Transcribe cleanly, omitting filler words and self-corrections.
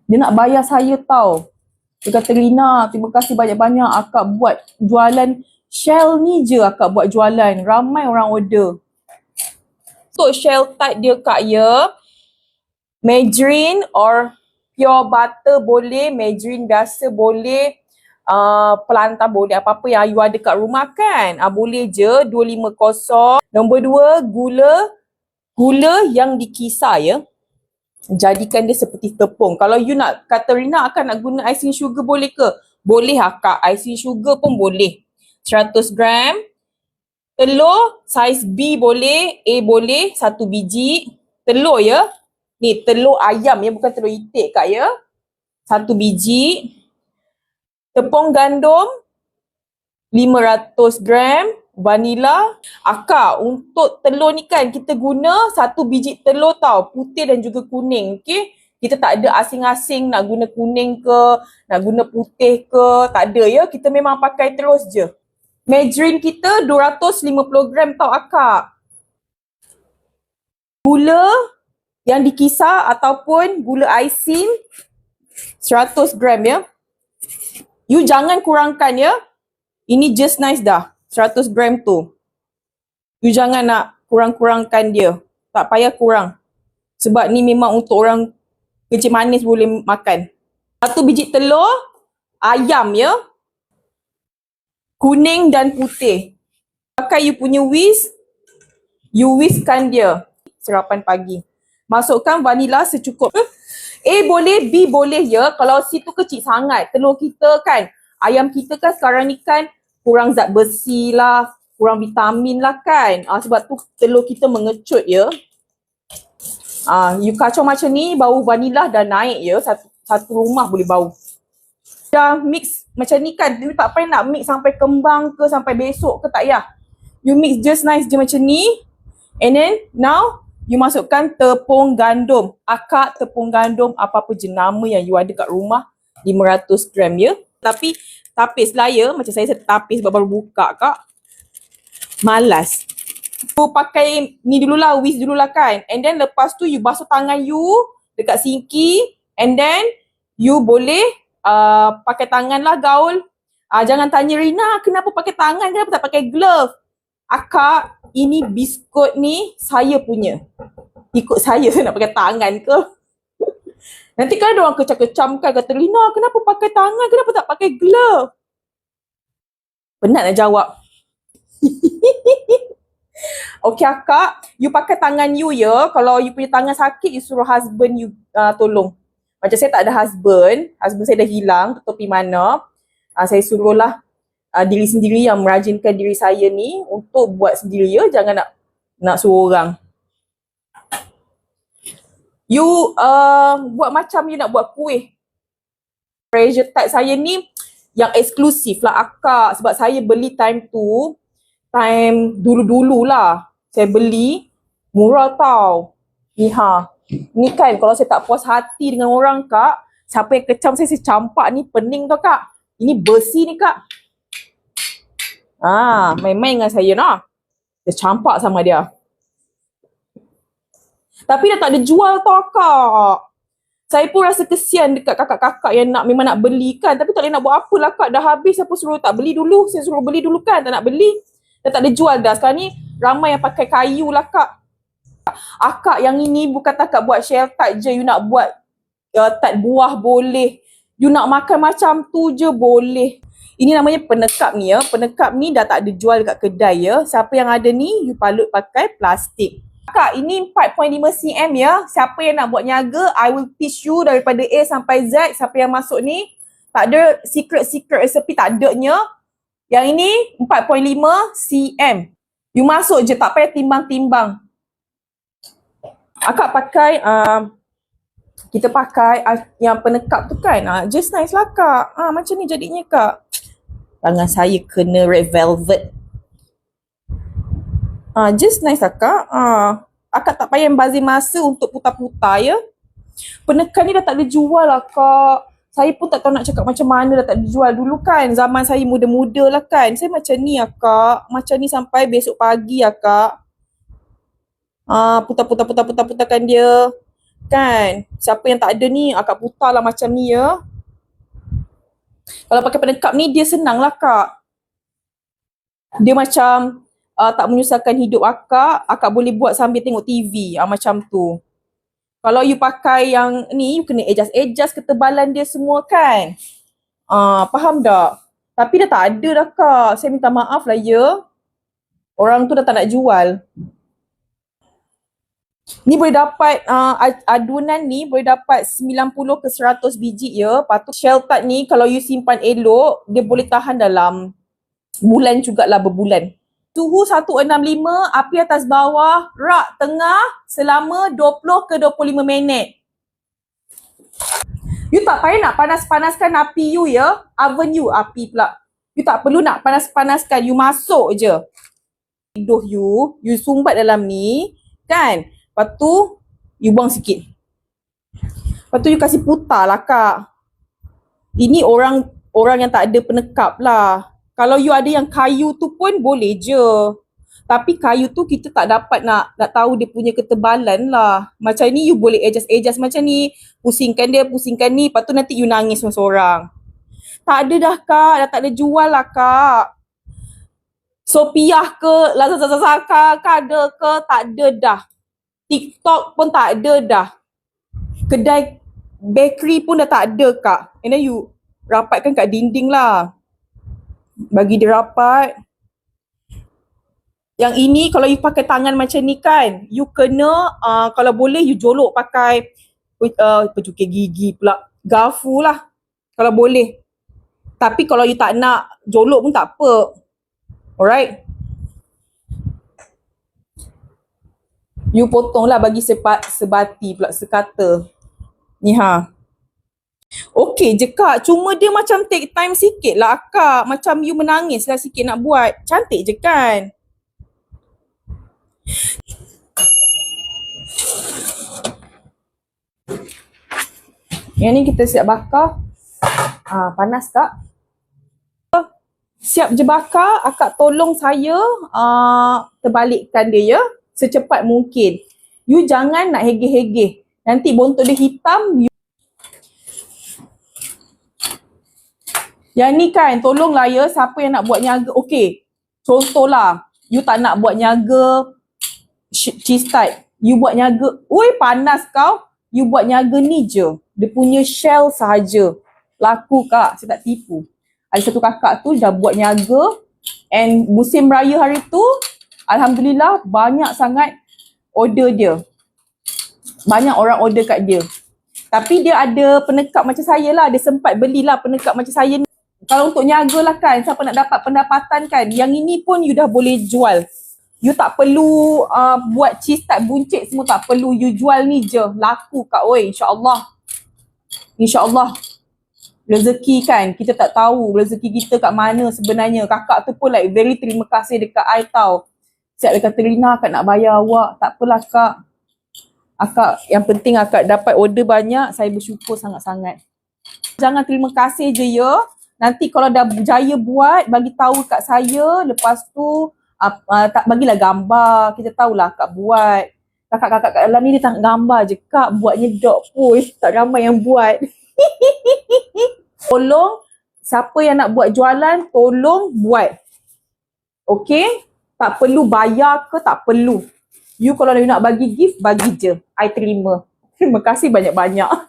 Dia nak bayar saya tau. Dia kata, Rina, terima kasih banyak-banyak akak buat jualan Shell ni je akak buat jualan. Ramai orang order. So Shell type dia kak ya. Margarine or pure butter boleh. Margarine biasa boleh. Pelantar boleh. Apa-apa yang you ada kat rumah kan. Boleh je. 250. Nombor 2, gula. Gula yang dikisar ya. Jadikan dia seperti tepung. Kalau you nak kata Rina akan nak guna icing sugar boleh ke? Boleh akak. Icing sugar pun boleh. 100 gram. Telur saiz B boleh, A boleh, 1 biji. Telur ya. Ni telur ayam ya, bukan telur itik kak ya. 1 biji. Tepung gandum 500 gram. Vanila. Akak, untuk telur ni kan kita guna 1 biji telur tau. Putih dan juga kuning. Okay? Kita tak ada asing-asing nak guna kuning ke, nak guna putih ke. Tak ada ya. Kita memang pakai terus je. Margarine kita 250 gram tau akak. Gula yang dikisar ataupun gula icing 100 gram ya. You jangan kurangkan ya. Ini just nice dah. 100 gram tu. You jangan nak kurang-kurangkan dia. Tak payah kurang. Sebab ni memang untuk orang kecil manis boleh makan. 1 biji telur ayam ya. Kuning dan putih. Pakai you punya whisk. You whiskkan dia. Sarapan pagi. Masukkan vanila secukup. A boleh, B boleh ya. Kalau C tu kecil sangat. Telur kita kan. Ayam kita kan sekarang ni kan kurang zat besi lah. Kurang vitamin lah kan. Sebab tu telur kita mengecut ya. You kacau macam ni. Bau vanila dah naik ya. Satu rumah boleh bau. Dah mix macam ni kan, you tak payah nak mix sampai kembang ke, sampai besok ke, tak payah. You mix just nice je macam ni. And then now you masukkan tepung gandum. Akak tepung gandum apa-apa je nama yang you ada kat rumah, 500 gram ya. Tapi tapis lah ya, macam saya tapis sebab baru buka kak. Malas. You pakai ni dululah, whisk dululah kan. And then lepas tu you basuh tangan you dekat sinki. And then you boleh pakai tangan lah gaul. Jangan tanya Rina kenapa pakai tangan, kenapa tak pakai glove. Akak, ini biskut ni saya punya. Ikut saya nak pakai tangan ke? Nanti kan ada orang kecam-kecamkan kata Rina kenapa pakai tangan, kenapa tak pakai glove. Penat nak jawab. Okay akak, you pakai tangan you ya. Kalau you punya tangan sakit, you suruh husband you tolong. Macam saya tak ada husband saya dah hilang, tak tahu pergi mana. Saya suruhlah diri sendiri yang merajinkan diri saya ni untuk buat sendiri ya, jangan nak suruh orang. You buat macam you nak buat kuih. Pressure type saya ni yang eksklusif lah akak, sebab saya beli time dulu-dulu lah. Saya beli murah tau. Ni kan kalau saya tak puas hati dengan orang kak, siapa yang kecam saya campak ni pening tau kak. Ini besi ni kak. Main-main dengan saya nah. Saya campak sama dia. Tapi dah tak ada jual tau kak. Saya pun rasa kesian dekat kakak-kakak yang memang nak beli kan. Tapi tak boleh nak buat apa lah kak. Dah habis apa suruh tak beli dulu. Saya suruh beli dulu kan, tak nak beli. Dah tak ada jual dah. Sekarang ni ramai yang pakai kayu lah kak. Akak yang ini bukan takat buat shell tart je, you nak buat tart buah boleh. You nak makan macam tu je boleh. Ini namanya penekap ni ya. Penekap ni dah tak ada jual dekat kedai ya. Siapa yang ada ni, you palut pakai plastik. Akak, ini 4.5 cm ya. Siapa yang nak buat niaga, I will teach you daripada A sampai Z. Siapa yang masuk ni, tak ada secret recipe, tak adanya. Yang ini 4.5 cm. You masuk je, tak payah timbang-timbang. Akak pakai, kita pakai yang penekap tu kan. Just nice lah kak. Macam ni jadinya kak. Tangan saya kena red velvet. Just nice lah kak. Akak tak payah bazir masa untuk putar-putar ya. Penekap ni dah tak ada jual lah kak. Saya pun tak tahu nak cakap macam mana, dah tak ada jual. Dulu kan zaman saya muda-muda lah kan. Saya macam ni lah kak. Macam ni sampai besok pagi lah kak. Putar-putarkan dia. Kan? Siapa yang tak ada ni, akak putar lah macam ni ya. Kalau pakai penekap ni, dia senang lah kak. Dia macam tak menyusahkan hidup akak boleh buat sambil tengok TV, macam tu. Kalau you pakai yang ni, you kena adjust ketebalan dia semua kan. Faham tak? Tapi dah tak ada dah kak. Saya minta maaf lah ya. Orang tu dah tak nak jual. Ni boleh dapat, adunan ni boleh dapat 90 ke 100 biji ya. Patut shell tart ni kalau you simpan elok, dia boleh tahan dalam bulan jugalah, berbulan. Suhu 165, api atas bawah, rak tengah selama 20 ke 25 minit. You tak payah nak panas-panaskan api you ya. Oven you, api pula. You tak perlu nak panas-panaskan, you masuk je. Tidur you sumbat dalam ni, kan? Lepas tu, you buang sikit. Lepas tu you kasih putar lah kak. Ini orang yang tak ada penekap lah. Kalau you ada yang kayu tu pun boleh je. Tapi kayu tu kita tak dapat nak tahu dia punya ketebalan lah. Macam ni you boleh adjust macam ni. Pusingkan ni. Lepas tu nanti you nangis seorang-seorang. Tak ada dah kak. Dah tak ada jual lah kak. Sopiah ke, Lazada ke ada ke, tak ada dah. TikTok pun tak ada dah. Kedai bakery pun dah tak ada kak. And then you rapatkan kat dinding lah. Bagi dia rapat. Yang ini kalau you pakai tangan macam ni kan, you kena kalau boleh you jolok pakai pencukir gigi pula. Garfu lah kalau boleh. Tapi kalau you tak nak jolok pun tak apa. Alright. You potong lah bagi sebati pula, sekata. Ni ha. Okey je kak, cuma dia macam take time sikit lah kak. Macam you menangis lah sikit nak buat. Cantik je kan? Yang ni kita siap bakar. Panas tak? Siap je bakar, akak tolong saya terbalikkan dia ya. Secepat mungkin. You jangan nak hegeh-hegeh. Nanti bontot dia hitam. Yang ni kan, tolonglah ya, siapa yang nak buat niaga. Okey, contohlah, you tak nak buat niaga cheese tart. You buat niaga, panas kau. You buat niaga ni je. Dia punya shell sahaja. Laku kak, saya tak tipu. Ada satu kakak tu dah buat niaga. And musim raya hari tu, alhamdulillah banyak sangat order dia. Banyak orang order kat dia. Tapi dia ada penekap macam saya lah. Dia sempat belilah penekap macam saya ni. Kalau untuk niaga lah kan, siapa nak dapat pendapatan kan. Yang ini pun you dah boleh jual. You tak perlu buat cheese tart buncit semua, tak perlu. You jual ni je. Laku kak oi, insyaAllah. InsyaAllah. Rezeki kan, kita tak tahu rezeki kita kat mana sebenarnya. Kakak tu pun like very terima kasih dekat I tau. Siap dia kata, Rina akak nak bayar awak. Tak apalah kak. Akak, yang penting akak dapat order banyak, saya bersyukur sangat-sangat. Jangan terima kasih je ya. Nanti kalau dah berjaya buat, bagi tahu kat saya. Lepas tu, tak bagilah gambar. Kita tahulah akak buat. Kakak-kakak kat dalam ni dia tak gambar je. Kak buatnya dok pun. Tak ramai yang buat. Tolong, siapa yang nak buat jualan, tolong buat. Okay? Tak perlu bayar ke, tak perlu. You kalau you nak bagi gift, bagi je. I terima. Terima kasih banyak-banyak.